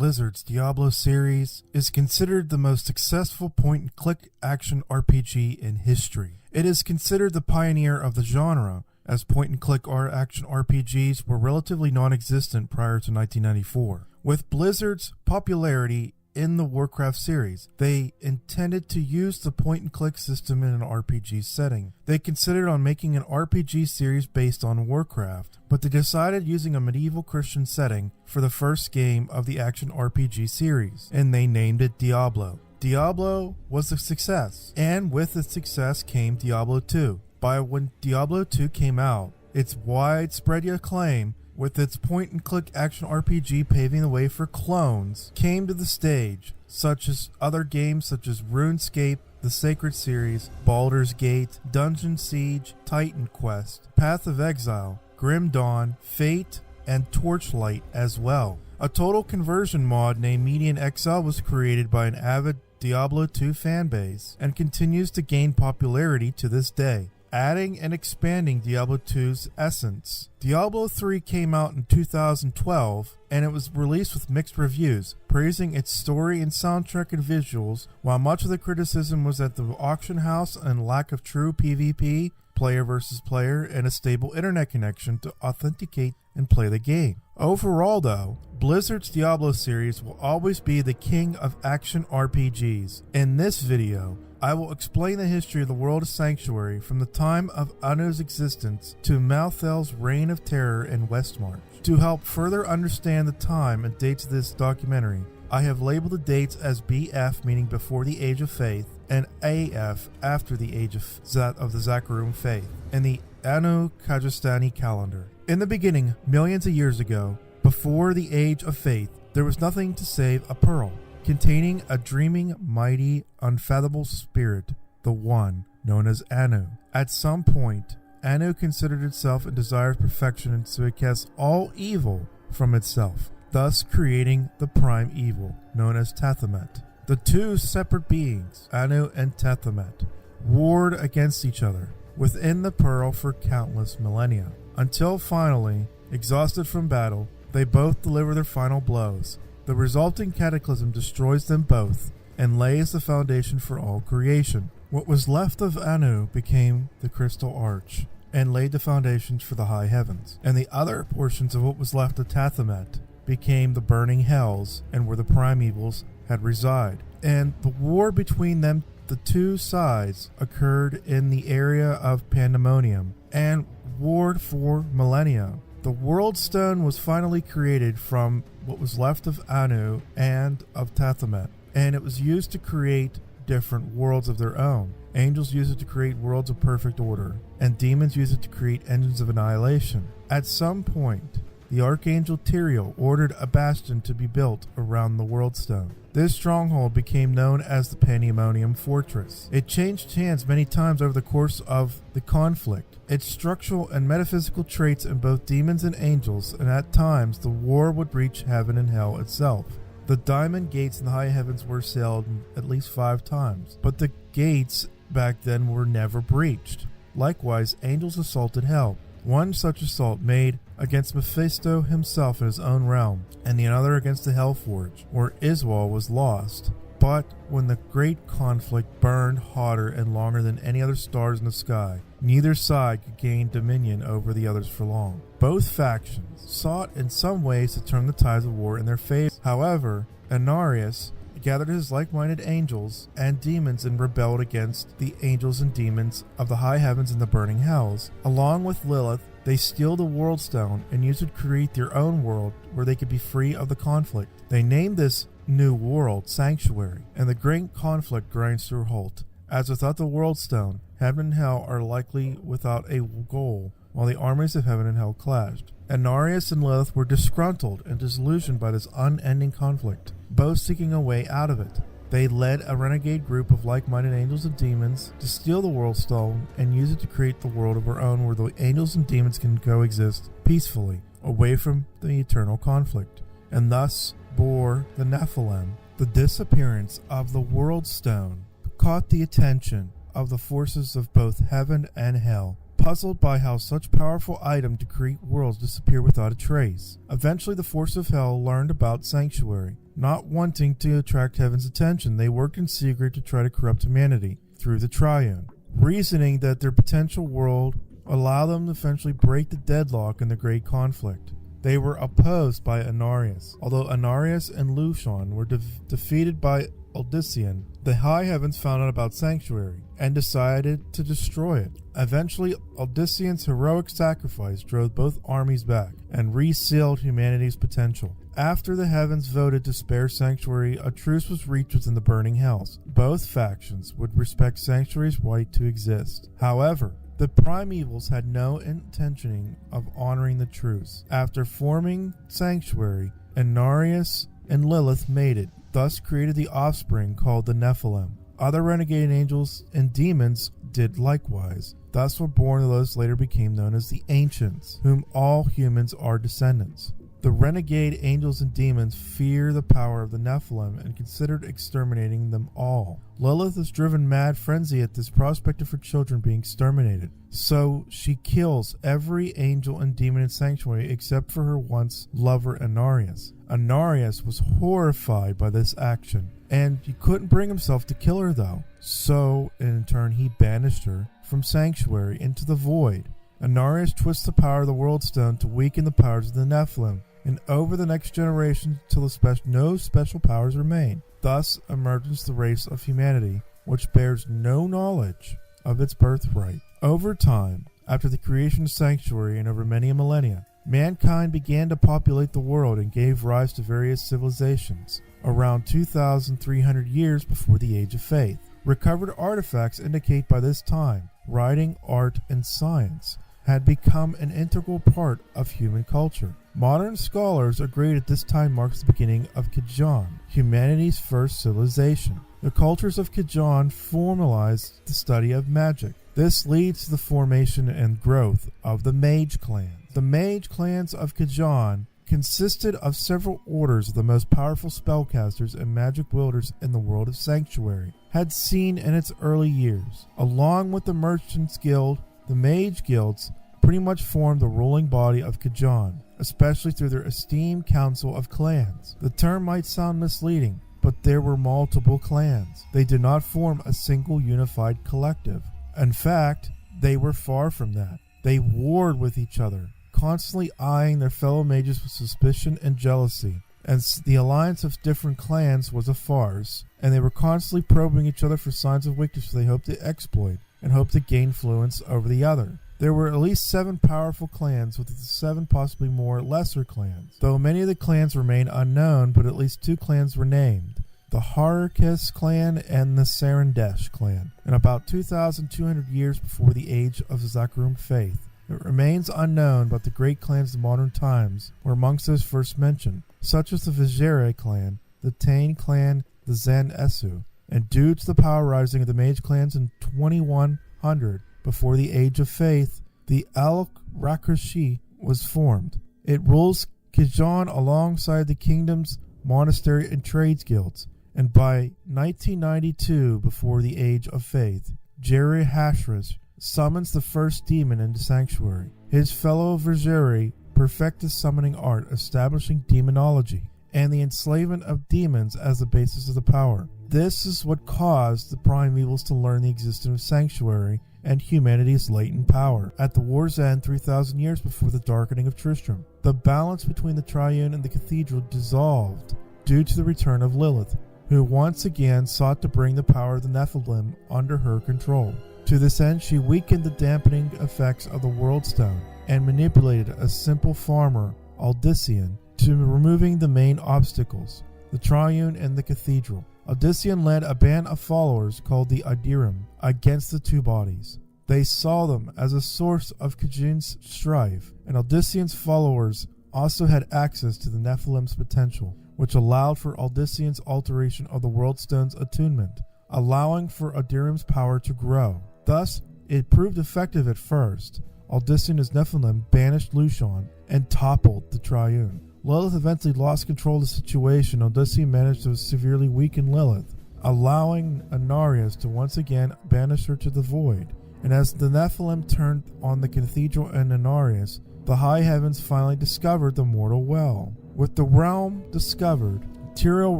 Blizzard's Diablo series is considered the most successful point-and-click action RPG in history. It is considered the pioneer of the genre, as point-and-click action RPGs were relatively non-existent prior to 1994. With Blizzard's popularity in the Warcraft series, they intended to use the point-and-click system in an RPG setting. They considered on making an RPG series based on Warcraft, but they decided using a medieval Christian setting for the first game of the action RPG series, and they named it Diablo. Diablo was a success, and with its success came Diablo 2. By when Diablo 2 came out, its widespread acclaim with its point-and-click action RPG paving the way for clones, came to the stage, such as other games such as RuneScape, the Sacred Series, Baldur's Gate, Dungeon Siege, Titan Quest, Path of Exile, Grim Dawn, Fate, and Torchlight as well. A total conversion mod named Median Exile was created by an avid Diablo 2 fanbase and continues to gain popularity to this day, adding and expanding Diablo 2's essence. Diablo 3 came out in 2012, and it was released with mixed reviews, praising its story and soundtrack and visuals, while much of the criticism was at the auction house and lack of true PvP, player versus player, and a stable internet connection to authenticate and play the game. Overall though, Blizzard's Diablo series will always be the king of action RPGs. In this video, I will explain the history of the world of Sanctuary from the time of Anu's existence to Malthael's reign of terror in Westmarch. To help further understand the time and dates of this documentary, I have labeled the dates as BF, meaning before the Age of Faith, and AF, after the Age of the Zakarum Faith, in the Anu Kajastani calendar. In the beginning, millions of years ago, before the Age of Faith, there was nothing to save a pearl, containing a dreaming, mighty, unfathomable spirit, the One, known as Anu. At some point, Anu considered itself and desired perfection, and so it cast all evil from itself, thus creating the prime evil, known as Tathamet. The two separate beings, Anu and Tathamet, warred against each other within the pearl for countless millennia, until finally, exhausted from battle, they both deliver their final blows. The resulting cataclysm destroys them both and lays the foundation for all creation. What was left of Anu became the Crystal Arch and laid the foundations for the high heavens, and the other portions of what was left of Tathamet became the burning hells and where the primevals had reside. And the war between them, the two sides, occurred in the area of Pandemonium and warred for millennia. The World Stone was finally created from what was left of Anu and of Tathamet, and it was used to create different worlds of their own. Angels use it to create worlds of perfect order, and demons use it to create engines of annihilation. At some point, the Archangel Tyrael ordered a bastion to be built around the World Stone. This stronghold became known as the Pandemonium Fortress. It changed hands many times over the course of the conflict. Its structural and metaphysical traits in both demons and angels, and at times the war would reach heaven and hell itself. The diamond gates in the high heavens were sailed at least 5 times, but the gates back then were never breached. Likewise, angels assaulted hell. One such assault made against Mephisto himself in his own realm, and the other against the Hellforge, where Iswal was lost. But when the great conflict burned hotter and longer than any other stars in the sky, neither side could gain dominion over the others for long. Both factions sought in some ways to turn the tides of war in their favor. However, Inarius gathered his like-minded angels and demons and rebelled against the angels and demons of the high heavens and the burning hells. Along with Lilith, they steal the World Stone and use it to create their own world where they could be free of the conflict. They named this new world Sanctuary, and the great conflict grinds to a halt. As without the World Stone, heaven and hell are likely without a goal, while the armies of heaven and hell clashed. Inarius and Lilith were disgruntled and disillusioned by this unending conflict, both seeking a way out of it. They led a renegade group of like-minded angels and demons to steal the World Stone and use it to create the world of our own where the angels and demons can coexist peacefully, away from the eternal conflict, and thus bore the Nephilim. The disappearance of the World Stone caught the attention of the forces of both heaven and hell, puzzled by how such powerful item to create worlds disappear without a trace. Eventually, the force of hell learned about Sanctuary. Not wanting to attract heaven's attention, they worked in secret to try to corrupt humanity through the Triune, reasoning that their potential world allowed them to eventually break the deadlock in the great conflict. They were opposed by Anarius. Although Anarius and Lucian were defeated by Odyssean, the high heavens found out about Sanctuary and decided to destroy it. Eventually, Odyssean's heroic sacrifice drove both armies back and resealed humanity's potential. After the heavens voted to spare Sanctuary, a truce was reached within the burning hells. Both factions would respect Sanctuary's right to exist. However, the primevals had no intention of honoring the truce. After forming Sanctuary, Anarius and Lilith mated, thus created the offspring called the Nephilim. Other renegade angels and demons did likewise. Thus were born those later became known as the Ancients, whom all humans are descendants. The renegade angels and demons fear the power of the Nephilim and considered exterminating them all. Lilith is driven mad frenzy at this prospect of her children being exterminated, so she kills every angel and demon in Sanctuary except for her once lover Anarius. Anarius was horrified by this action, and he couldn't bring himself to kill her though, so in turn he banished her from Sanctuary into the void. Anarius twists the power of the World Stone to weaken the powers of the Nephilim, and over the next generation till no special powers remain. Thus emerges the race of humanity, which bears no knowledge of its birthright. Over time, after the creation of Sanctuary and over many millennia, mankind began to populate the world and gave rise to various civilizations. Around 2,300 years before the Age of Faith, recovered artifacts indicate by this time, writing, art, and science had become an integral part of human culture. Modern scholars agree that this time marks the beginning of Cajon, humanity's first civilization. The cultures of Cajon formalized the study of magic. This leads to the formation and growth of the mage clans. The mage clans of Cajon consisted of several orders of the most powerful spellcasters and magic wielders in the world of Sanctuary had seen in its early years. Along with the Merchants Guild, the Mage Guilds pretty much formed the ruling body of Cajon, especially through their esteemed council of clans. The term might sound misleading, but there were multiple clans. They did not form a single unified collective. In fact, they were far from that. They warred with each other, constantly eyeing their fellow mages with suspicion and jealousy. And the alliance of different clans was a farce, and they were constantly probing each other for signs of weakness they hoped to exploit and hoped to gain influence over the other. There were at least 7 powerful clans, with 7 possibly more lesser clans, though many of the clans remain unknown, but at least 2 clans were named, the Harakis clan and the Sarandesh clan, in about 2,200 years before the age of the Zakarum faith. It remains unknown, but the great clans of modern times were amongst those first mentioned, such as the Vizere clan, the Tain clan, the Zan Esu, and due to the power rising of the mage clans in 2100 before the Age of Faith, the Al-Rakrashi was formed. It rules Cajon alongside the kingdom's monastery and trades guilds, and by 1992, before the Age of Faith, Jerry Hashras summons the first demon into Sanctuary. His fellow Vizere perfect the summoning art, establishing demonology and the enslavement of demons as the basis of the power. This is what caused the primevals to learn the existence of Sanctuary and humanity's latent power. At the war's end, 3,000 years before the darkening of Tristram, the balance between the Triune and the Cathedral dissolved due to the return of Lilith, who once again sought to bring the power of the Nephilim under her control. To this end, she weakened the dampening effects of the World Stone and manipulated a simple farmer, Odyssean, to removing the main obstacles, the Triune and the Cathedral. Odyssean led a band of followers called the Adirim against the two bodies. They saw them as a source of Cajon's strife, and Odyssean's followers also had access to the Nephilim's potential, which allowed for Odyssean's alteration of the World Stone's attunement, allowing for Adirim's power to grow. Thus, it proved effective at first. Odyssean as Nephilim banished Lucian and toppled the Triune. Lilith eventually lost control of the situation. Odyssean managed to severely weaken Lilith, allowing Anarius to once again banish her to the void and as the Nephilim turned on the cathedral in Inarius, the high heavens finally discovered the mortal well. With the realm discovered, Tyrael,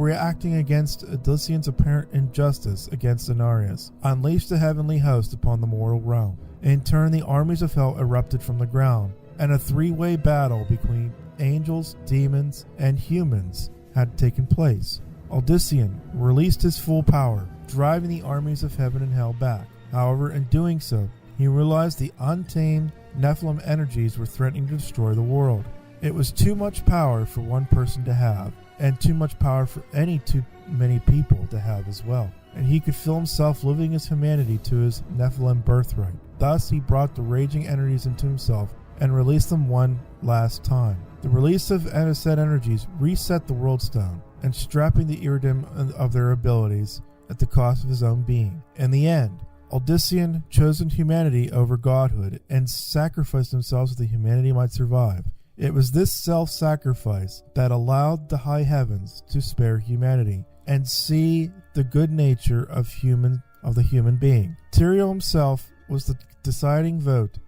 reacting against Odyssean's apparent injustice against Inarius, unleashed the heavenly host upon the mortal realm. In turn, the armies of hell erupted from the ground, and a three-way battle between angels, demons, and humans had taken place. Odyssean released his full power, driving the armies of heaven and hell back. However, in doing so, he realized the untamed Nephilim energies were threatening to destroy the world. It was too much power for one person to have, and too much power for any too many people to have as well. And he could feel himself losing his humanity to his Nephilim birthright. Thus, he brought the raging energies into himself and released them one last time. The release of said energies reset the world stone, and strapping the iridium of their abilities at the cost of his own being. In the end, Odyssean chosen humanity over godhood and sacrificed himself so that humanity might survive. It was this self-sacrifice that allowed the high heavens to spare humanity and see the good nature of the human being. Tyrael himself was the deciding vote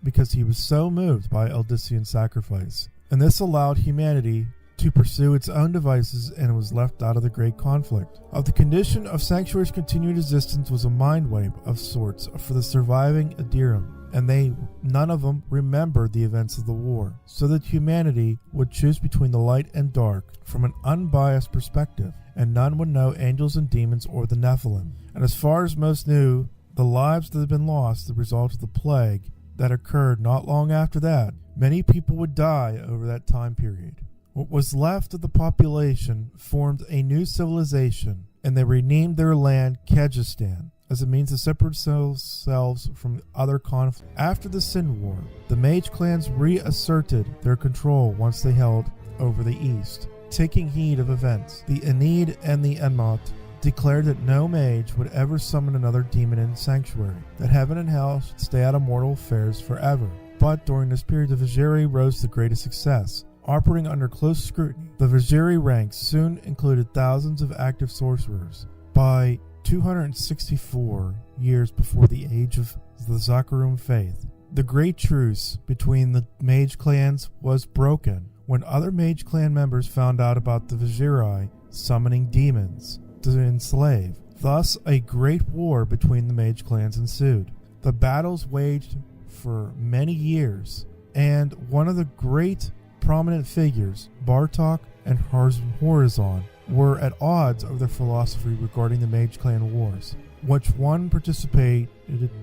because he was so moved by Odyssean's sacrifice, and this allowed humanity to pursue its own devices and was left out of the great conflict. Of the condition of Sanctuary's continued existence was a mind wipe of sorts for the surviving Adiram, and none of them remembered the events of the war, so that humanity would choose between the light and dark from an unbiased perspective, and none would know angels and demons or the Nephilim. And as far as most knew, the lives that had been lost, the result of the plague that occurred not long after that, many people would die over that time period. What was left of the population formed a new civilization, and they renamed their land Kyrgyzstan, as a means to separate themselves from other conflicts. After the Sin War, the mage clans reasserted their control once they held over the east. Taking heed of events, the Aeneid and the Enmot declared that no mage would ever summon another demon in Sanctuary, that heaven and hell should stay out of mortal affairs forever. But during this period, the Viziri rose to greatest success. Operating under close scrutiny, the Viziri ranks soon included thousands of active sorcerers. By 264 years before the age of the Zakarum faith, the great truce between the mage clans was broken when other mage clan members found out about the Viziri summoning demons to enslave. Thus, a great war between the mage clans ensued. The battles waged for many years, and one of the great prominent figures, Bartok and Horizon, were at odds of their philosophy regarding the mage clan wars. Which one participated,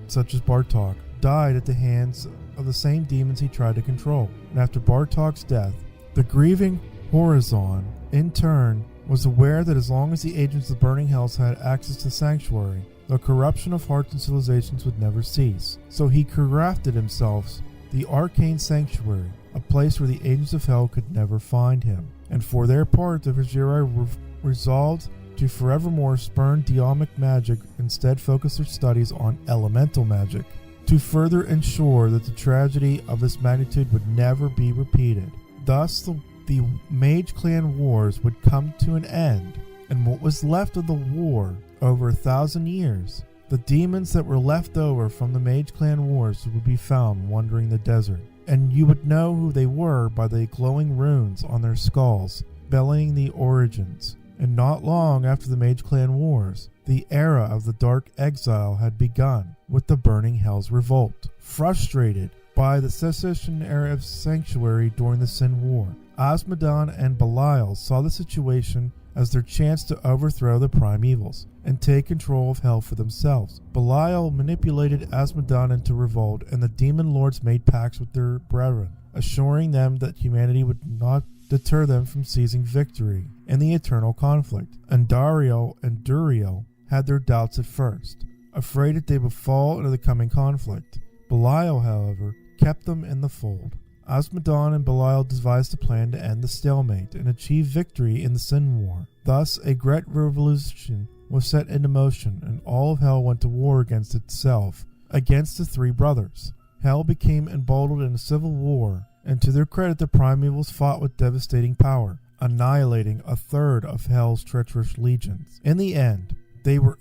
such as Bartok, died at the hands of the same demons he tried to control. And after Bartok's death, the grieving Horizon, in turn, was aware that as long as the agents of the burning hells had access to Sanctuary, the corruption of hearts and civilizations would never cease. So he crafted himself the arcane Sanctuary, a place where the agents of hell could never find him. And for their part, the Viziri resolved to forevermore spurn demonic magic, instead focus their studies on elemental magic, to further ensure that the tragedy of this magnitude would never be repeated. Thus, the Mage Clan Wars would come to an end, and what was left of the war, over 1,000 years, the demons that were left over from the Mage Clan Wars would be found wandering the desert. And you would know who they were by the glowing runes on their skulls, bellying the origins. And not long after the Mage Clan Wars, the era of the Dark Exile had begun with the Burning Hells Revolt. Frustrated by the cessation era of Sanctuary during the Sin War, Asmodan and Belial saw the situation as their chance to overthrow the primevals and take control of hell for themselves. Belial manipulated Asmodan into revolt, and the demon lords made pacts with their brethren, assuring them that humanity would not deter them from seizing victory in the eternal conflict. Andariel and Duriel had their doubts at first, afraid that they would fall into the coming conflict. Belial, however, kept them in the fold. Asmodan and Belial devised a plan to end the stalemate and achieve victory in the Sin War. Thus, a great revolution was set into motion, and all of Hell went to war against itself, against the three brothers. Hell became emboldened in a civil war, and to their credit, the primevals fought with devastating power, annihilating a third of Hell's treacherous legions. In the end, they were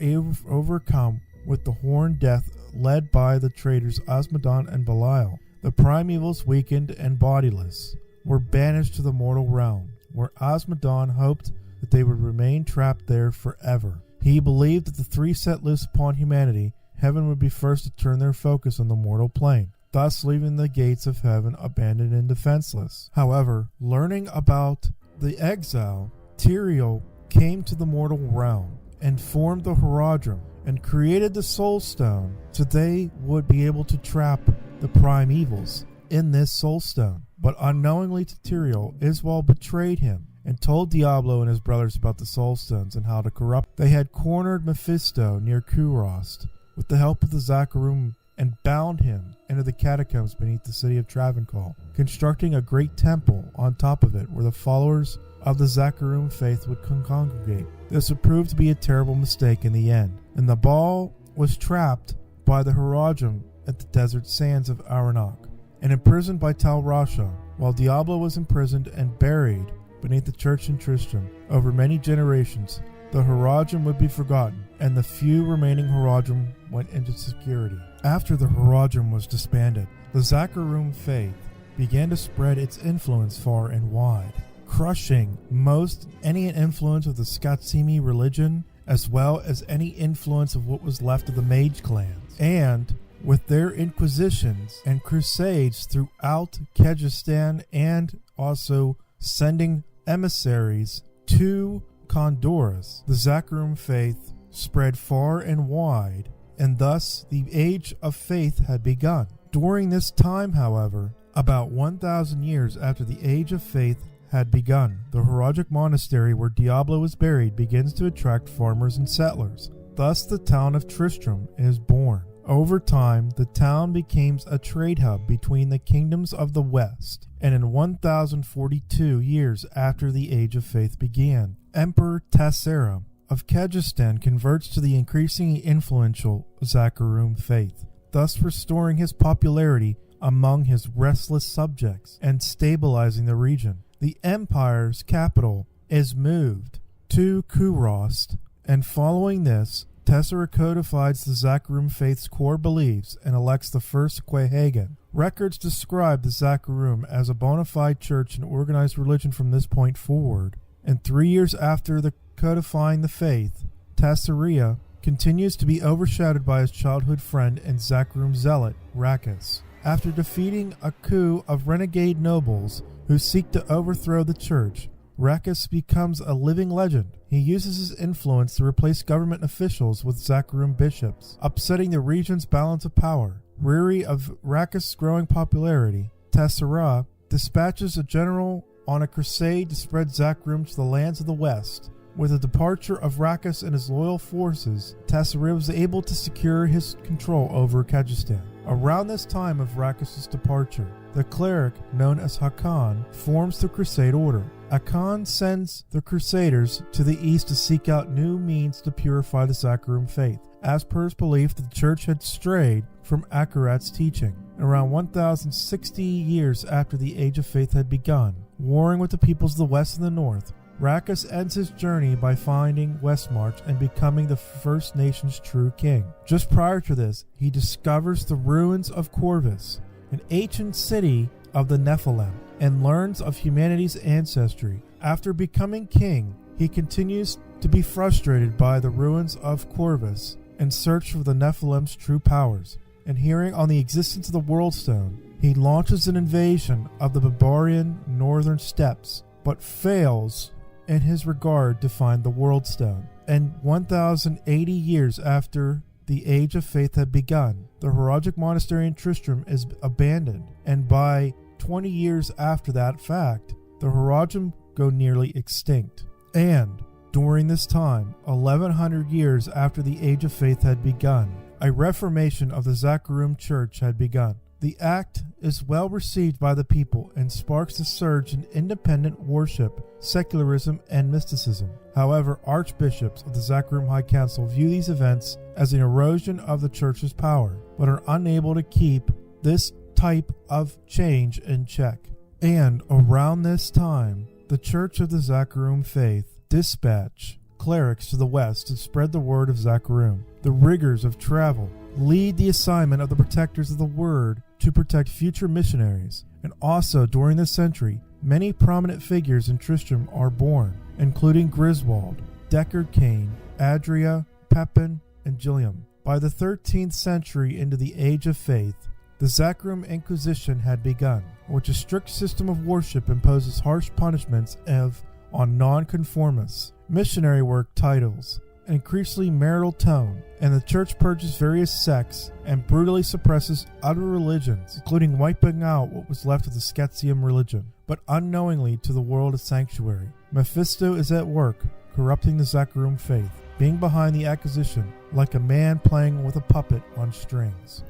overcome with the horned death led by the traitors Osmodon and Belial. The primevals, weakened and bodiless, were banished to the mortal realm, where Osmodon hoped that they would remain trapped there forever. He believed that the three set loose upon humanity, heaven would be first to turn their focus on the mortal plane, thus leaving the gates of heaven abandoned and defenseless. However, learning about the exile, Tyrael came to the mortal realm and formed the Horadrim and created the Soul Stone so they would be able to trap the primevals in this Soul Stone. But unknowingly to Tyrael, Iswal betrayed him and told Diablo and his brothers about the Soul Stones and how to corrupt. They had cornered Mephisto near Kurost with the help of the Zakarum and bound him into the catacombs beneath the city of Travancore, constructing a great temple on top of it where the followers of the Zakarum faith would congregate. This would prove to be a terrible mistake in the end, and the ball was trapped by the Horadrim at the desert sands of Aranok and imprisoned by Tal Rasha, while Diablo was imprisoned and buried beneath the church in Tristram. Over many generations, the Horadrim would be forgotten, and the few remaining Horadrim went into security. After the Horadrim was disbanded, the Zakarum faith began to spread its influence far and wide, crushing most any influence of the Skatsimi religion, as well as any influence of what was left of the mage clans. And with their inquisitions and crusades throughout Kyrgyzstan, and also sending emissaries to Honduras, the Zakarum faith spread far and wide, and thus the Age of Faith had begun. During this time, however, about 1,000 years after the Age of Faith had begun, the Horadric monastery where Diablo was buried begins to attract farmers and settlers. Thus the town of Tristram is born. Over time, the town became a trade hub between the kingdoms of the West, and in 1042 years after the Age of Faith began, Emperor Tassera of Kyrgyzstan converts to the increasingly influential Zakarum faith, thus restoring his popularity among his restless subjects and stabilizing the region. The empire's capital is moved to Kurost, and following this, Tessera codifies the Zakarum faith's core beliefs and elects the first Quahagan. Records describe the Zakarum as a bona fide church and organized religion from this point forward. And 3 years after the codifying the faith, Tasseria continues to be overshadowed by his childhood friend and Zakarum zealot, Rakus. After defeating a coup of renegade nobles who seek to overthrow the church, Rakus becomes a living legend. He uses his influence to replace government officials with Zakarum bishops, upsetting the region's balance of power. Weary of Rakus' growing popularity, Tassera dispatches a general on a crusade to spread Zakarum to the lands of the West. With the departure of Rakus and his loyal forces, Tassera was able to secure his control over Kyrgyzstan. Around this time of Rakus' departure, the cleric known as Hakan forms the Crusade Order. Hakan sends the Crusaders to the east to seek out new means to purify the Zakarum faith, as per his belief that the church had strayed from Akarat's teaching. Around 1060 years after the Age of Faith had begun, warring with the peoples of the west and the north, Rakus ends his journey by finding Westmarch and becoming the First Nation's true king. Just prior to this, he discovers the ruins of Corvus, an ancient city of the Nephilim, and learns of humanity's ancestry. After becoming king, he continues to be frustrated by the ruins of Corvus and search for the Nephilim's true powers. And hearing on the existence of the World Stone, he launches an invasion of the barbarian northern steppes, but fails in his regard to find the World Stone. And 1080 years after the Age of Faith had begun, the Horadric monastery in Tristram is abandoned, and by 20 years after that fact, the Horadrim go nearly extinct. And during this time, 1100 years after the Age of Faith had begun, a reformation of the Zakarum Church had begun. The act is well received by the people and sparks a surge in independent worship, secularism, and mysticism. However, archbishops of the Zakarum High Council view these events as an erosion of the church's power, but are unable to keep this type of change in check. And around this time, the Church of the Zakarum faith dispatch clerics to the west to spread the word of Zakarum. The rigors of travel lead the assignment of the protectors of the word to protect future missionaries. And also, during this century, many prominent figures in Tristram are born, including Griswold, Deckard Cain, Adria, Pepin, and Gilliam. By the 13th century into the Age of Faith, the Zakrum Inquisition had begun, which a strict system of worship imposes harsh punishments on nonconformists, missionary work titles, increasingly marital tone, and the church purges various sects and brutally suppresses other religions, including wiping out what was left of the Scythian religion, but unknowingly to the world a sanctuary. Mephisto is at work, corrupting the Zakrum faith, being behind the acquisition like a man playing with a puppet on strings.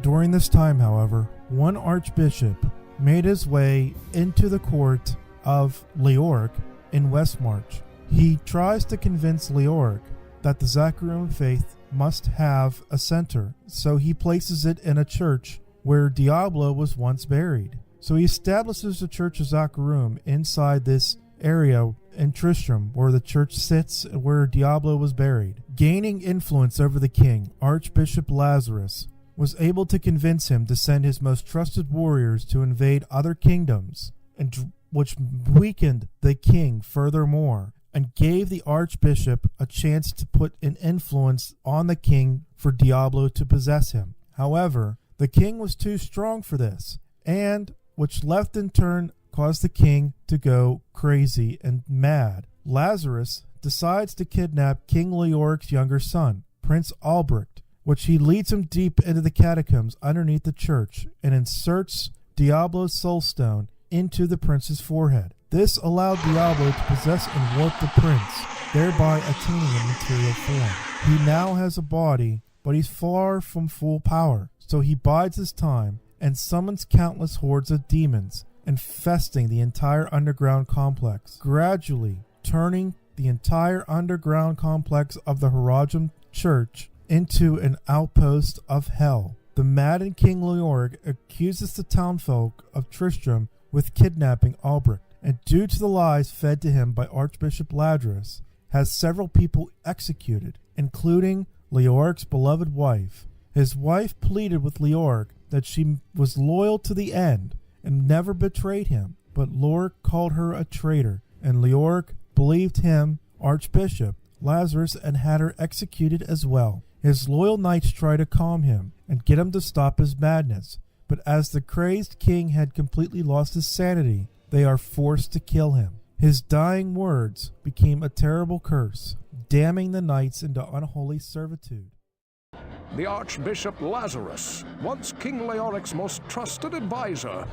During this time, however, one archbishop made his way into the court of Leoric in Westmarch. He tries to convince Leoric that the Zakrum faith must have a center, so he places it in a church where Diablo was once buried. So he establishes the Church of Zakrum inside this area in Tristram where the church sits and where Diablo was buried. Gaining influence over the king, Archbishop Lazarus was able to convince him to send his most trusted warriors to invade other kingdoms, and which weakened the king furthermore, and gave the archbishop a chance to put an influence on the king for Diablo to possess him. However, the king was too strong for this, and which left in turn caused the king to go crazy and mad. Lazarus decides to kidnap King Leoric's younger son, Prince Albrecht, which he leads him deep into the catacombs underneath the church and inserts Diablo's soul stone into the prince's forehead. This allowed Diablo to possess and warp the prince, thereby attaining a material form. He now has a body, but he's far from full power, so he bides his time and summons countless hordes of demons, infesting the entire underground complex, gradually turning the entire underground complex of the Harajam Church into an outpost of hell. The maddened King Leoric accuses the townfolk of Tristram with kidnapping Albrecht, and due to the lies fed to him by Archbishop Lazarus, has several people executed, including Leoric's beloved wife. His wife pleaded with Leoric that she was loyal to the end and never betrayed him, but Leoric called her a traitor, and Leoric believed him, Archbishop Lazarus, and had her executed as well. His loyal knights try to calm him and get him to stop his madness, but as the crazed king had completely lost his sanity, they are forced to kill him. His dying words became a terrible curse, damning the knights into unholy servitude. The Archbishop Lazarus, once King Leoric's most trusted advisor,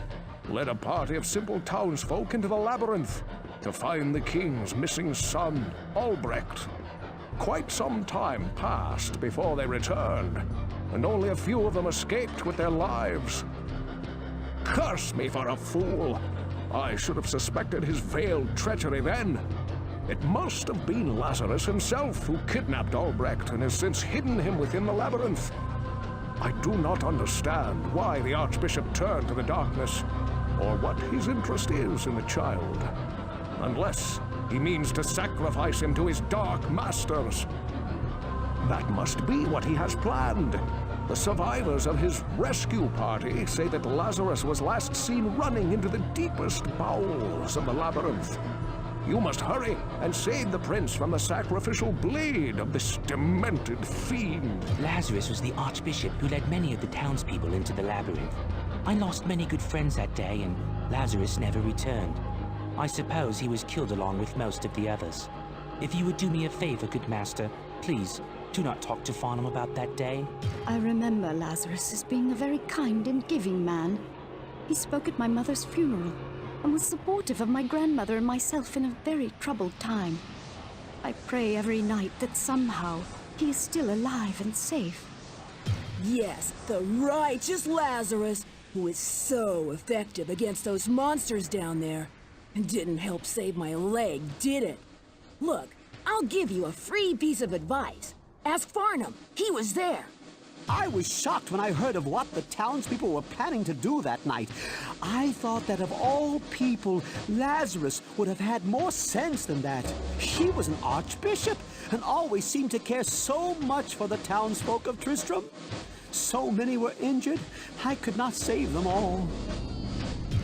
led a party of simple townsfolk into the labyrinth to find the king's missing son, Albrecht. Quite some time passed before they returned, and only a few of them escaped with their lives. Curse me for a fool! I should have suspected his veiled treachery then. It must have been Lazarus himself who kidnapped Albrecht and has since hidden him within the labyrinth. I do not understand why the Archbishop turned to the darkness, or what his interest is in the child, unless he means to sacrifice him to his dark masters. That must be what he has planned. The survivors of his rescue party say that Lazarus was last seen running into the deepest bowels of the labyrinth. You must hurry and save the prince from the sacrificial blade of this demented fiend. Lazarus was the archbishop who led many of the townspeople into the labyrinth. I lost many good friends that day, and Lazarus never returned. I suppose he was killed along with most of the others. If you would do me a favor, good master, please, do not talk to Farnham about that day. I remember Lazarus as being a very kind and giving man. He spoke at my mother's funeral and was supportive of my grandmother and myself in a very troubled time. I pray every night that somehow he is still alive and safe. Yes, the righteous Lazarus, who is so effective against those monsters down there. And didn't help save my leg, did it? Look, I'll give you a free piece of advice. Ask Farnham. He was there. I was shocked when I heard of what the townspeople were planning to do that night. I thought that of all people, Lazarus would have had more sense than that. He was an archbishop and always seemed to care so much for the townsfolk of Tristram. So many were injured, I could not save them all.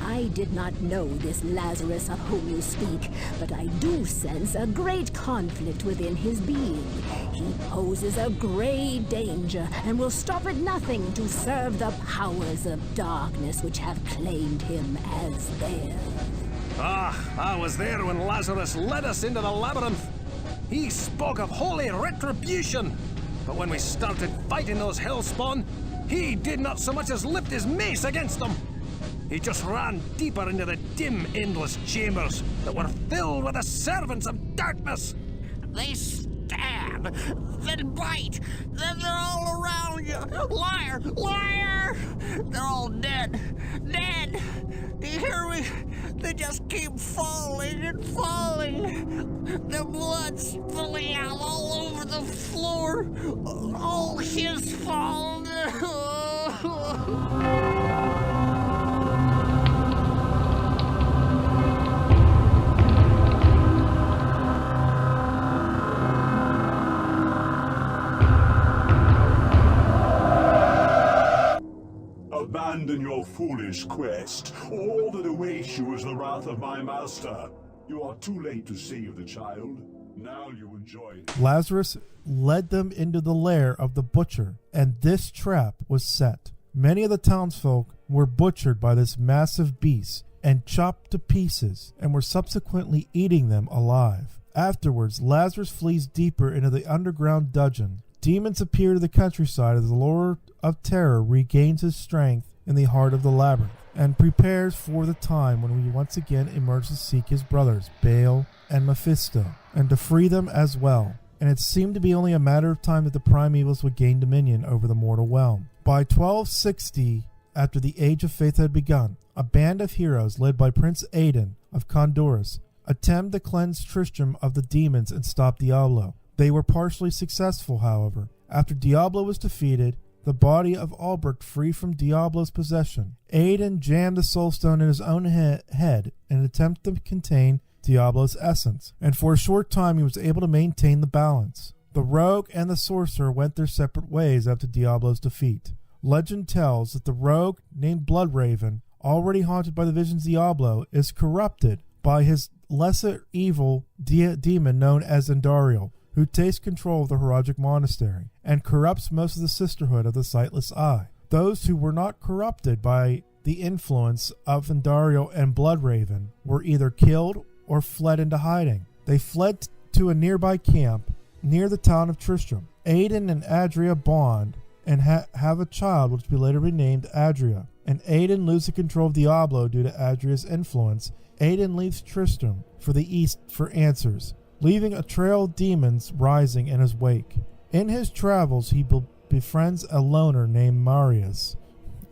I did not know this Lazarus of whom you speak, but I do sense a great conflict within his being. He poses a grave danger and will stop at nothing to serve the powers of darkness which have claimed him as theirs. I was there when Lazarus led us into the labyrinth. He spoke of holy retribution, but when we started fighting those hellspawn, he did not so much as lift his mace against them. He just ran deeper into the dim, endless chambers that were filled with the servants of darkness. They stab, then bite, then they're all around you. Liar! Liar! They're all dead. Dead! Do you hear me? They just keep falling and falling. The blood spilling out all over the floor. All his fault. Abandon your foolish quest. All that awaits you is the wrath of my master. You are too late to save the child. Now you enjoy it. Lazarus led them into the lair of the butcher, and this trap was set. Many of the townsfolk were butchered by this massive beast and chopped to pieces, and were subsequently eating them alive. Afterwards, Lazarus flees deeper into the underground dungeon. Demons appear to the countryside as the Lord of Terror regains his strength in the heart of the labyrinth, and prepares for the time when we once again emerge to seek his brothers, Baal and Mephisto, and to free them as well. And it seemed to be only a matter of time that the primevals would gain dominion over the mortal realm. By 1260, after the Age of Faith had begun, a band of heroes led by Prince Aidan of Condorus attempted to cleanse Tristram of the demons and stop Diablo. They were partially successful, however. After Diablo was defeated, the body of Albrecht free from Diablo's possession, Aidan jammed the soul stone in his own head in an attempt to contain Diablo's essence, and for a short time he was able to maintain the balance. The rogue and the sorcerer went their separate ways after Diablo's defeat. Legend tells that the rogue, named Bloodraven, already haunted by the visions of Diablo, is corrupted by his lesser evil demon known as Endariel, who takes control of the Herogic Monastery, and corrupts most of the Sisterhood of the Sightless Eye. Those who were not corrupted by the influence of Endariel and Bloodraven were either killed or fled into hiding. They fled to a nearby camp near the town of Tristram. Aidan and Adria bond and have a child which will later be named Adria, and Aidan loses control of Diablo due to Adria's influence. Aidan leaves Tristram for the east for answers, leaving a trail of demons rising in his wake. In his travels, he befriends a loner named Marius.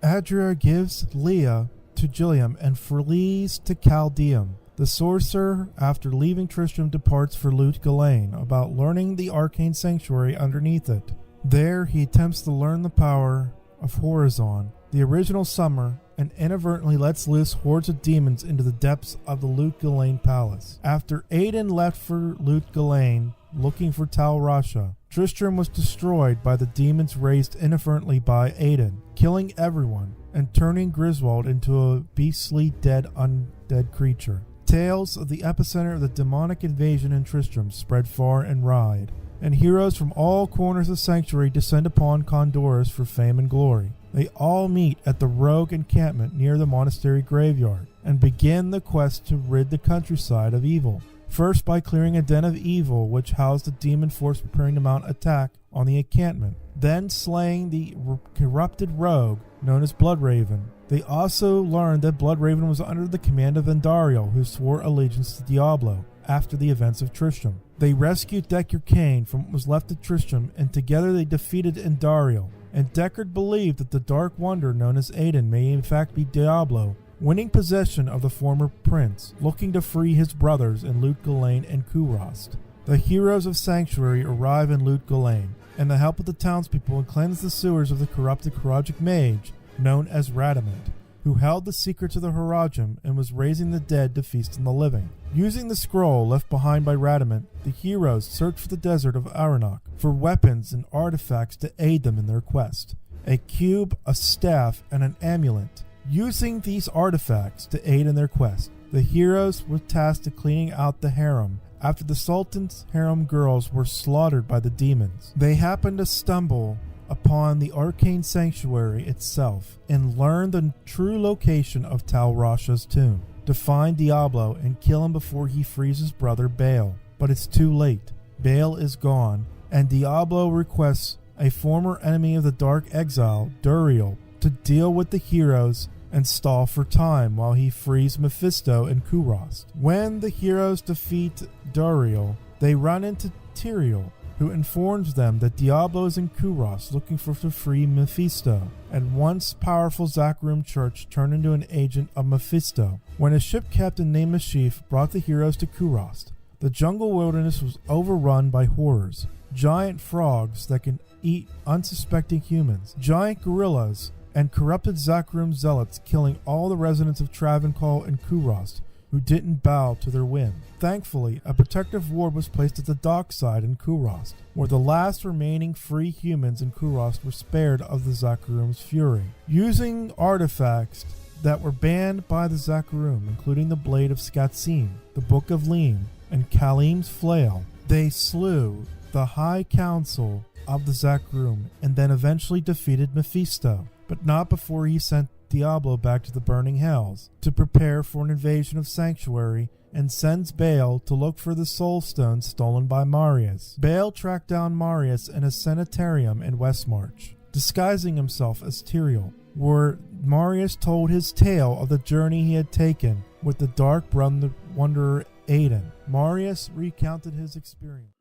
Adria gives Leah to Gilliam and flees to Chaldeum. The sorcerer, after leaving Tristram, departs for Lut Ghislaine, about learning the arcane sanctuary underneath it. There, he attempts to learn the power of Horizon, the original summer, and inadvertently lets loose hordes of demons into the depths of the Lut Ghislaine palace. After Aidan left for Lut Ghislaine, looking for Tal Rasha, Tristram was destroyed by the demons raised inadvertently by Aidan, killing everyone and turning Griswold into a beastly undead creature. Tales of the epicenter of the demonic invasion in Tristram spread far and wide, and heroes from all corners of the sanctuary descend upon Condorus for fame and glory. They all meet at the rogue encampment near the monastery graveyard and begin the quest to rid the countryside of evil. First by clearing a den of evil which housed a demon force preparing to mount attack on the encampment, then slaying the corrupted rogue known as Bloodraven. They also learned that Bloodraven was under the command of Endariel, who swore allegiance to Diablo after the events of Tristram. They rescued Deckard Cain from what was left of Tristram, and together they defeated Endariel. And Deckard believed that the Dark Wonder known as Aidan may in fact be Diablo, winning possession of the former prince, looking to free his brothers in Lut Ghislaine and Kurast. The heroes of Sanctuary arrive in Lut Ghislaine, and the help of the townspeople and cleanse the sewers of the corrupted Herogic mage known as Radamant, who held the secrets of the Herojim and was raising the dead to feast on the living. Using the scroll left behind by Radamant, the heroes search for the desert of Aranok for weapons and artifacts to aid them in their quest. a cube, a staff, and an amulet. Using these artifacts to aid in their quest, the heroes were tasked with cleaning out the harem after the Sultan's harem girls were slaughtered by the demons. They happened to stumble upon the arcane sanctuary itself and learn the true location of Tal Rasha's tomb, to find Diablo and kill him before he frees his brother Baal. But it's too late. Baal is gone, and Diablo requests a former enemy of the Dark Exile, Duriel, to deal with the heroes and stall for time while he frees Mephisto and Kurost. When the heroes defeat Duriel, they run into Tyrael, who informs them that Diablo is in Kurost looking to free Mephisto, and once powerful Zakharum Church turned into an agent of Mephisto. When a ship captain named Mashif brought the heroes to Kurost, the jungle wilderness was overrun by horrors, giant frogs that can eat unsuspecting humans, giant gorillas, and corrupted Zakharum zealots killing all the residents of Travancore and Kurost who didn't bow to their whim. Thankfully, a protective ward was placed at the dockside in Kurost, where the last remaining free humans in Kurost were spared of the Zakharum's fury. Using artifacts that were banned by the Zakharum, including the Blade of Skatsim, the Book of Leem, and Kalim's Flail, they slew the High Council of the Zakharum and then eventually defeated Mephisto, but not before he sent Diablo back to the Burning Hells to prepare for an invasion of Sanctuary, and sends Baal to look for the Soul Stone stolen by Marius. Baal tracked down Marius in a sanitarium in Westmarch, disguising himself as Tyrael, where Marius told his tale of the journey he had taken with the Dark Wanderer Aiden. Marius recounted his experience.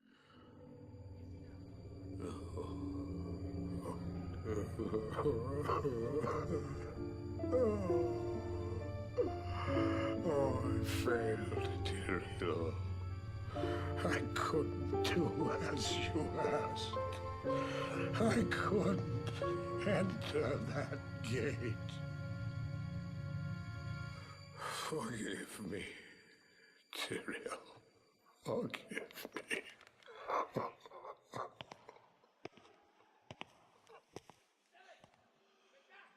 I failed, Tyrael. I couldn't do as you asked. I couldn't enter that gate. Forgive me, Tyrael. Forgive me.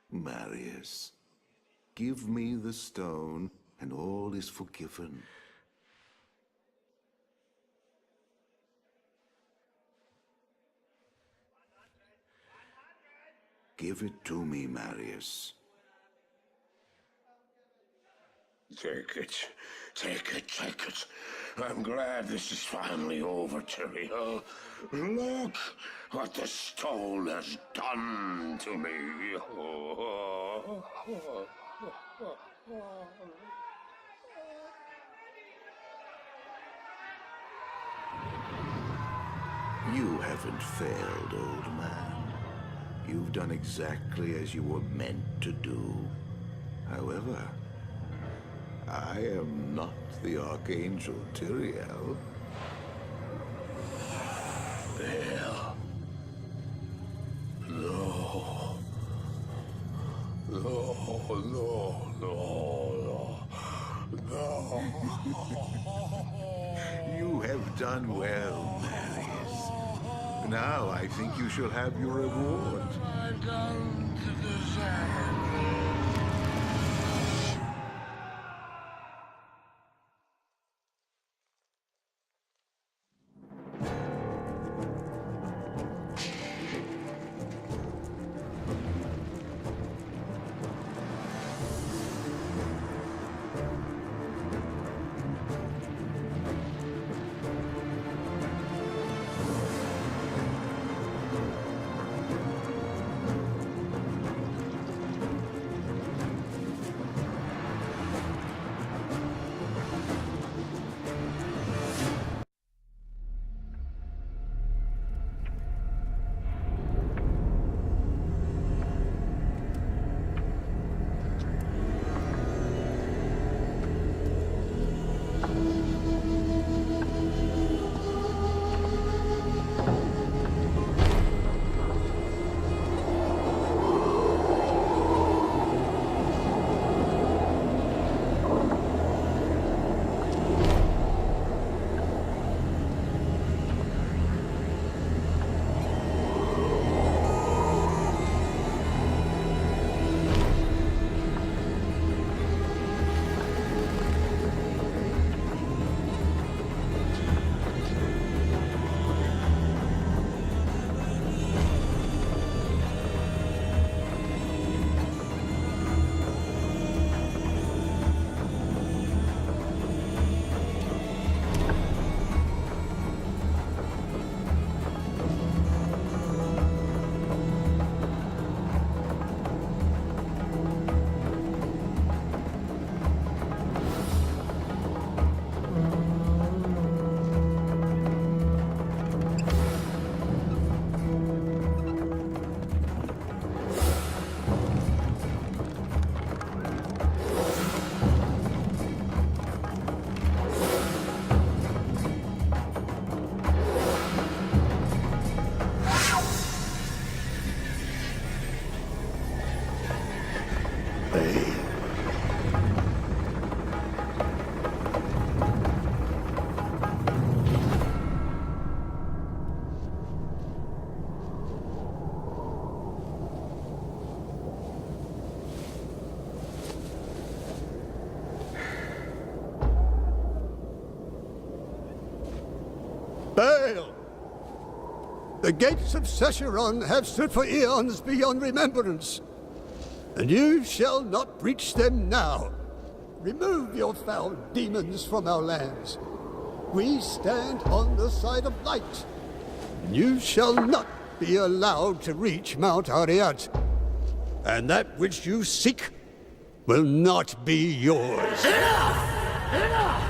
Marius, give me the stone, and all is forgiven. Give it to me, Marius. Take it. Take it, take it. I'm glad this is finally over, Tyrael. Look what the stone has done to me. You haven't failed, old man. You've done exactly as you were meant to do. However, I am not the Archangel Tyrael. There. No. No, no, no, no. No. You have done well, Marius. Now I think you shall have your reward. I don't deserve it. Malthael. Baal! The gates of Sescheron have stood for eons beyond remembrance, and you shall not breach them now. Remove your foul demons from our lands. We stand on the side of light, and you shall not be allowed to reach Mount Ariat. And that which you seek will not be yours. Enough! Enough!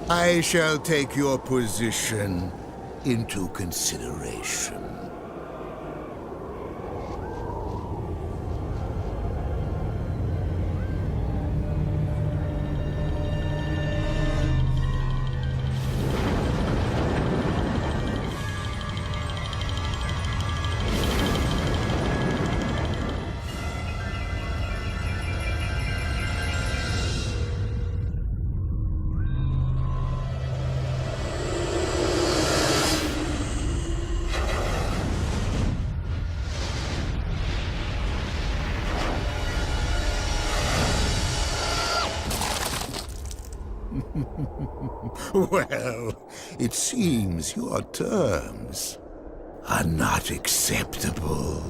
I shall take your position into consideration. Well, it seems your terms are not acceptable.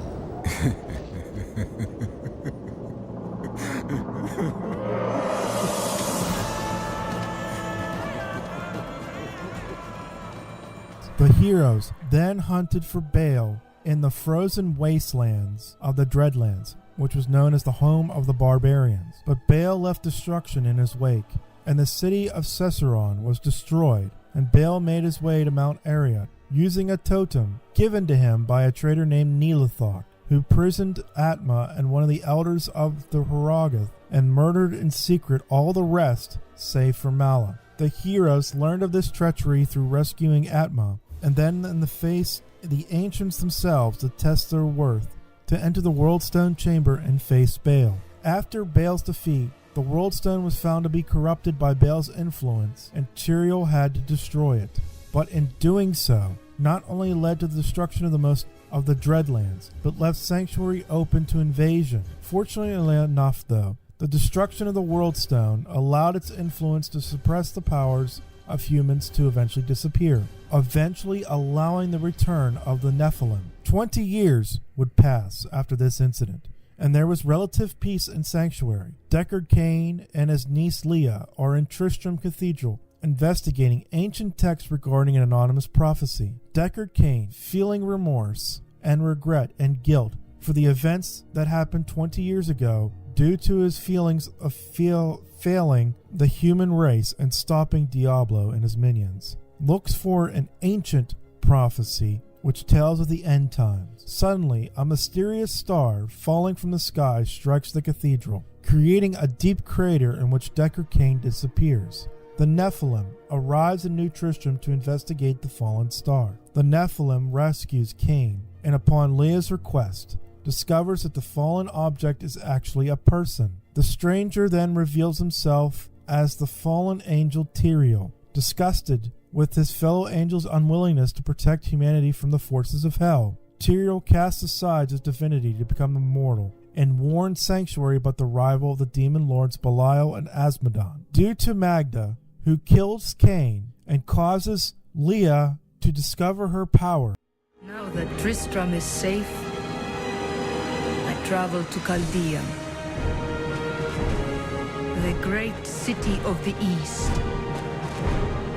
The heroes then hunted for Baal in the frozen wastelands of the Dreadlands, which was known as the home of the barbarians. But Baal left destruction in his wake, and the city of Sescheron was destroyed, and Baal made his way to Mount Ariat, using a totem given to him by a traitor named Neelathok, who prisoned Atma and one of the elders of the Hrogath, and murdered in secret all the rest save for Mala. The heroes learned of this treachery through rescuing Atma, and then in the face the ancients themselves to test their worth, to enter the Worldstone Chamber and face Baal. After Baal's defeat, the Worldstone was found to be corrupted by Baal's influence, and Tyrael had to destroy it. But in doing so, not only led to the destruction of the most of the Dreadlands, but left Sanctuary open to invasion. Fortunately enough, though, the destruction of the Worldstone allowed its influence to suppress the powers of humans to eventually disappear, eventually allowing the return of the Nephilim. 20 years would pass after this incident, and there was relative peace in Sanctuary. Deckard Cain and his niece Leah are in Tristram Cathedral, investigating ancient texts regarding an anonymous prophecy. Deckard Cain, feeling remorse and regret and guilt for the events that happened 20 years ago, due to his feelings of failing the human race and stopping Diablo and his minions, looks for an ancient prophecy which tells of the end times. Suddenly, a mysterious star falling from the sky strikes the cathedral, creating a deep crater in which Deckard Cain disappears. The Nephilim arrives in New Tristram to investigate the fallen star. The Nephilim rescues Cain, and upon Leah's request, discovers that the fallen object is actually a person. The stranger then reveals himself as the fallen angel Tyrael. Disgusted with his fellow angel's unwillingness to protect humanity from the forces of hell, Tyrael casts aside his divinity to become immortal, and warns Sanctuary about the rival of the demon lords Belial and Asmodon. Due to Magda, who kills Cain and causes Leah to discover her power. Now that Tristram is safe, I travel to Chaldea, the great city of the East.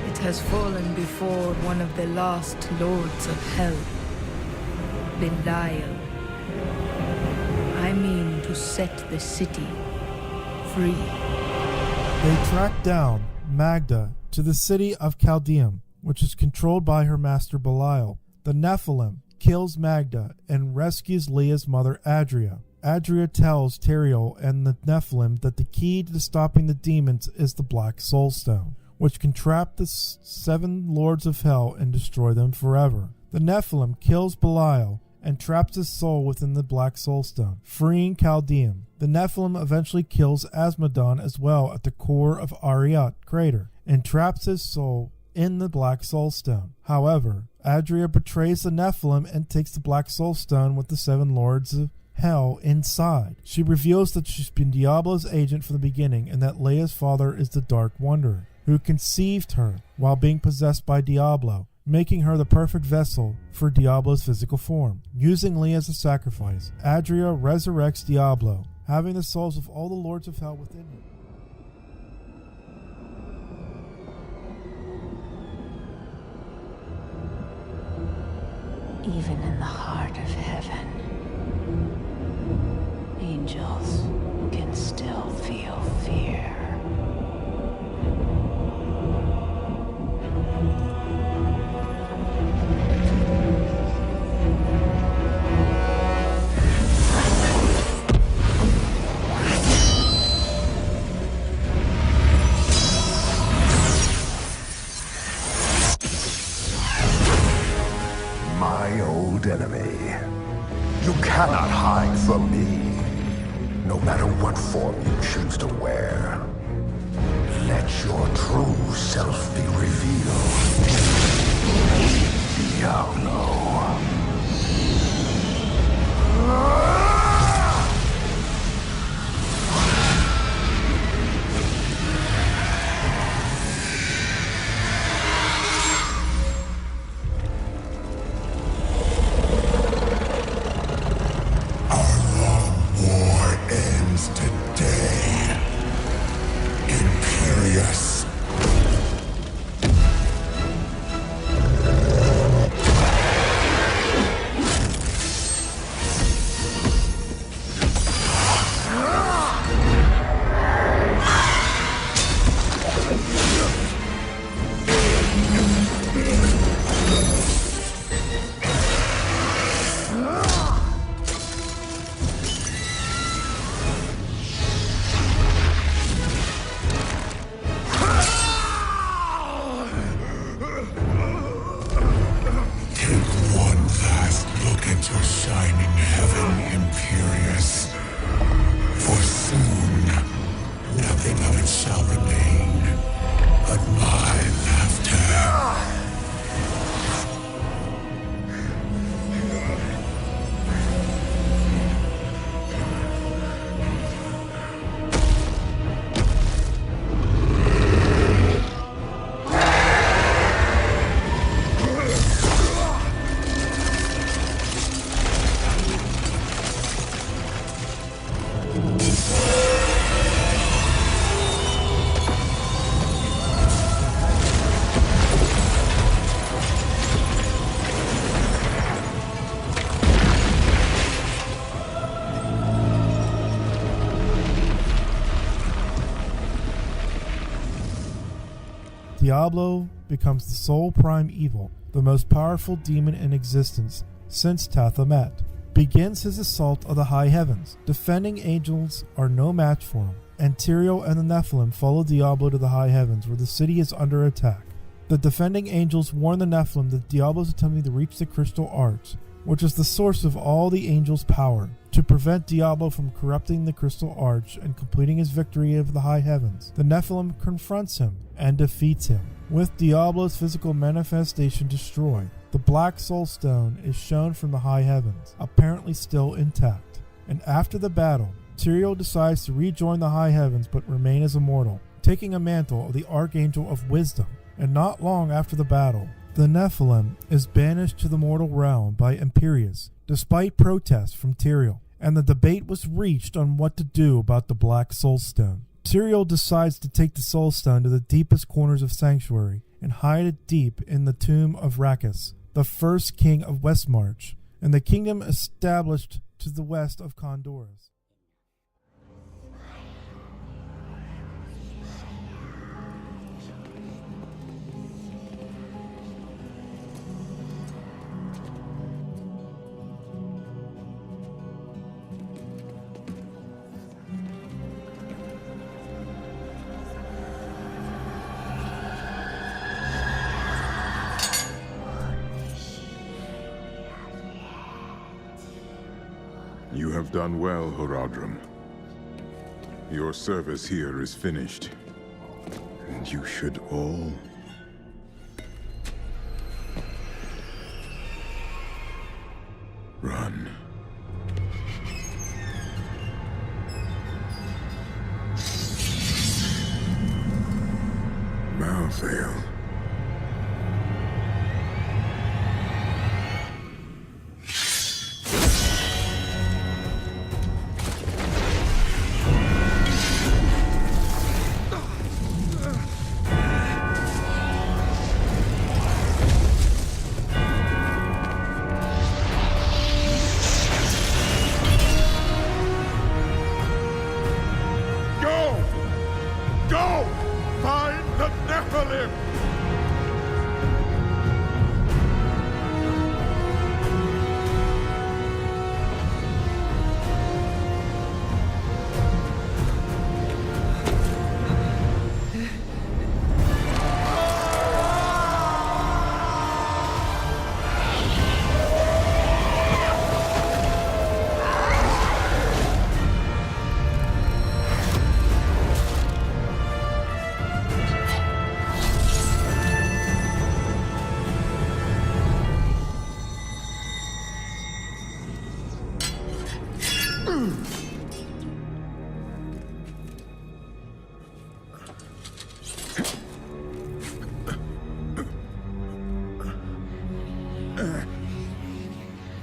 It has fallen before one of the last lords of hell, Belial. I mean to set the city free. They track down Magda to the city of Chaldeum, which is controlled by her master Belial. The Nephilim kills Magda and rescues Leah's mother Adria. Adria tells Tyrael and the Nephilim that the key to stopping the demons is the Black Soul Stone, which can trap the 7 lords of hell and destroy them forever. The Nephilim kills Belial and traps his soul within the Black Soul Stone, freeing Chaldeum. The Nephilim eventually kills Asmodon as well at the core of Ariat crater and traps his soul in the Black Soul Stone. However, Adria betrays the Nephilim and takes the Black Soul Stone with the 7 lords of hell inside. She reveals that she's been Diablo's agent from the beginning and that Leia's father is the Dark Wanderer, who conceived her while being possessed by Diablo, making her the perfect vessel for Diablo's physical form. Using Leia as a sacrifice, Adria resurrects Diablo, having the souls of all the lords of hell within him. Even in the heart of heaven, angels can still feel fear. My old enemy. You cannot hide from me, no matter what form you choose to wear. Let your true self be revealed. Diablo. Diablo becomes the sole prime evil, the most powerful demon in existence since Tathamet, begins his assault of the high heavens. Defending angels are no match for him, and Tyrael and the Nephilim follow Diablo to the high heavens where the city is under attack. The defending angels warn the Nephilim that Diablo is attempting to reach the Crystal Arch, which is the source of all the angels' power. To prevent Diablo from corrupting the Crystal Arch and completing his victory of the high heavens, the Nephilim confronts him and defeats him. With Diablo's physical manifestation destroyed, the Black Soul Stone is shown from the high heavens, apparently still intact. And after the battle, Tyrael decides to rejoin the high heavens but remain as immortal, taking a mantle of the Archangel of Wisdom. And not long after the battle, the Nephilim is banished to the mortal realm by Imperius, despite protests from Tyrael, and the debate was reached on what to do about the Black Soul Stone. Tyrael decides to take the Soul Stone to the deepest corners of Sanctuary and hide it deep in the tomb of Rakkus, the first king of Westmarch, and the kingdom established to the west of Condoras. have done well, Horadrim. Your service here is finished, and you should all run. Malthael.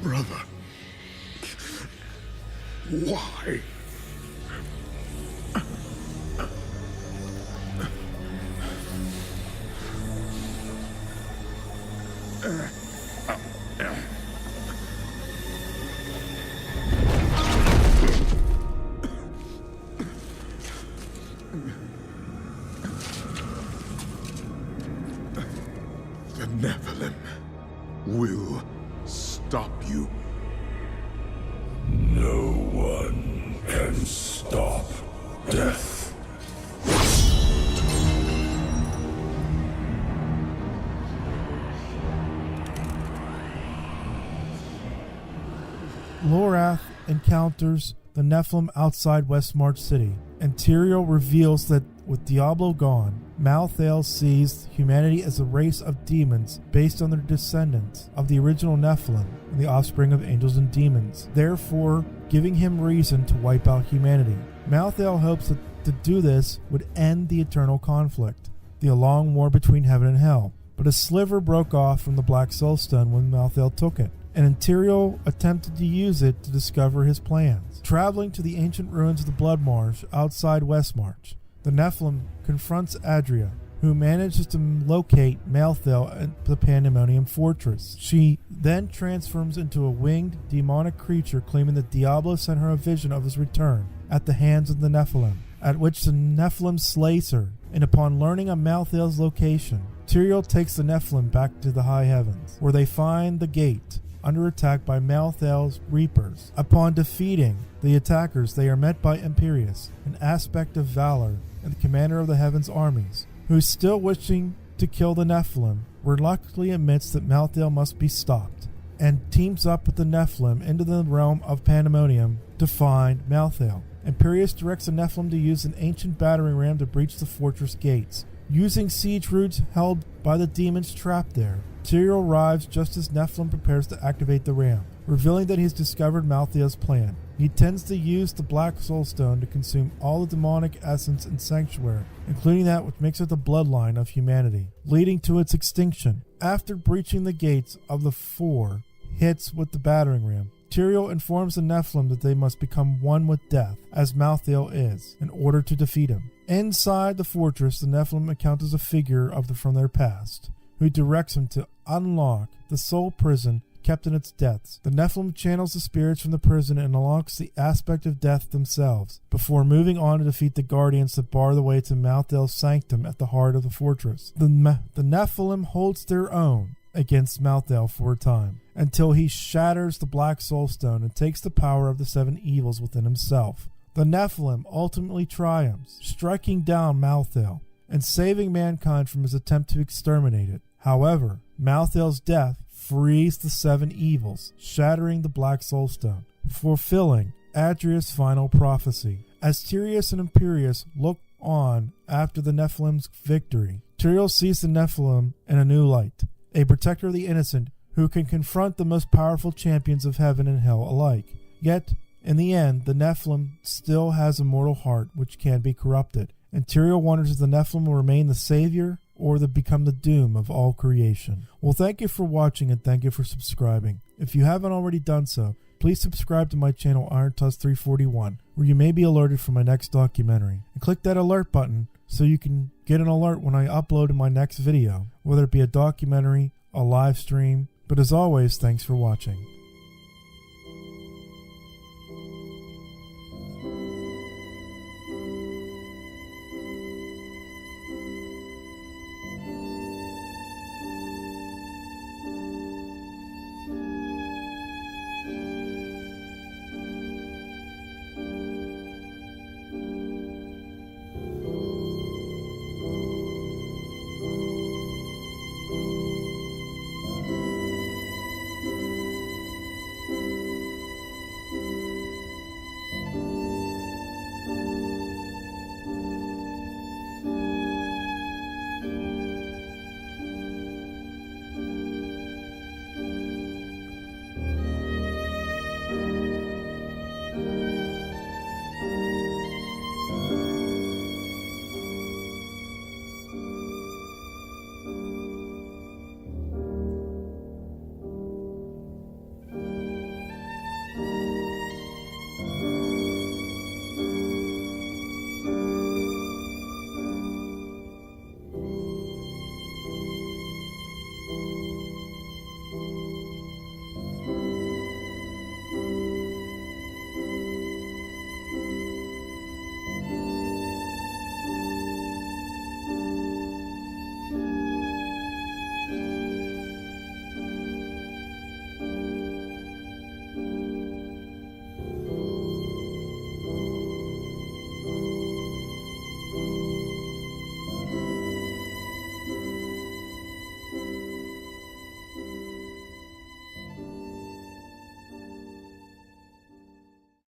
Brother. Why? The Nephilim will stop you. No one can stop death. Lorath encounters the Nephilim outside Westmarch City, and Tyrael reveals that with Diablo gone, Malthael sees humanity as a race of demons based on their descendants of the original Nephilim and the offspring of angels and demons, therefore giving him reason to wipe out humanity. Malthael hopes that to do this would end the eternal conflict, the long war between heaven and hell, but a sliver broke off from the Black Soulstone when Malthael took it, and Tyrael attempted to use it to discover his plans. Traveling to the ancient ruins of the Blood Marsh outside Westmarch, the Nephilim confronts Adria, who manages to locate Malthael at the Pandemonium Fortress. She then transforms into a winged, demonic creature, claiming that Diablo sent her a vision of his return at the hands of the Nephilim, at which the Nephilim slays her, and upon learning of Malthael's location, Tyrael takes the Nephilim back to the high heavens, where they find the gate under attack by Malthael's Reapers. Upon defeating the attackers, they are met by Imperius, an aspect of valor and the commander of the Heaven's armies, who is still wishing to kill the Nephilim, reluctantly admits that Malthael must be stopped, and teams up with the Nephilim into the realm of Pandemonium to find Malthael. Imperius directs the Nephilim to use an ancient battering ram to breach the fortress gates, using siege roots held by the demons trapped there. Tyrael arrives just as Nephilim prepares to activate the ram, revealing that he's discovered Malthael's plan. He intends to use the Black Soulstone to consume all the demonic essence in Sanctuary, including that which makes it the bloodline of humanity, leading to its extinction. After breaching the gates of the four hits with the battering ram, Tyrael informs the Nephilim that they must become one with death, as Malthael is, in order to defeat him. Inside the fortress, the Nephilim encounters a figure from their past, who directs him to unlock the soul prison kept in its depths. The Nephilim channels the spirits from the prison and unlocks the aspect of death themselves, before moving on to defeat the guardians that bar the way to Malthael's sanctum at the heart of the fortress. The Nephilim holds their own against Malthael for a time, until he shatters the Black Soulstone and takes the power of the seven evils within himself. The Nephilim ultimately triumphs, striking down Malthael and saving mankind from his attempt to exterminate it. However, Malthael's death frees the seven evils, shattering the Black Soulstone, fulfilling Adria's final prophecy. As Tyrius and Imperius look on after the Nephilim's victory, Tyriel sees the Nephilim in a new light, a protector of the innocent who can confront the most powerful champions of heaven and hell alike. Yet, in the end, the Nephilim still has a mortal heart which can be corrupted, and Tyriel wonders if the Nephilim will remain the savior or become the doom of all creation. Well, thank you for watching and thank you for subscribing. If you haven't already done so, please subscribe to my channel IronTusk341, where you may be alerted for my next documentary. And click that alert button so you can get an alert when I upload my next video, whether it be a documentary, a live stream. But as always, thanks for watching.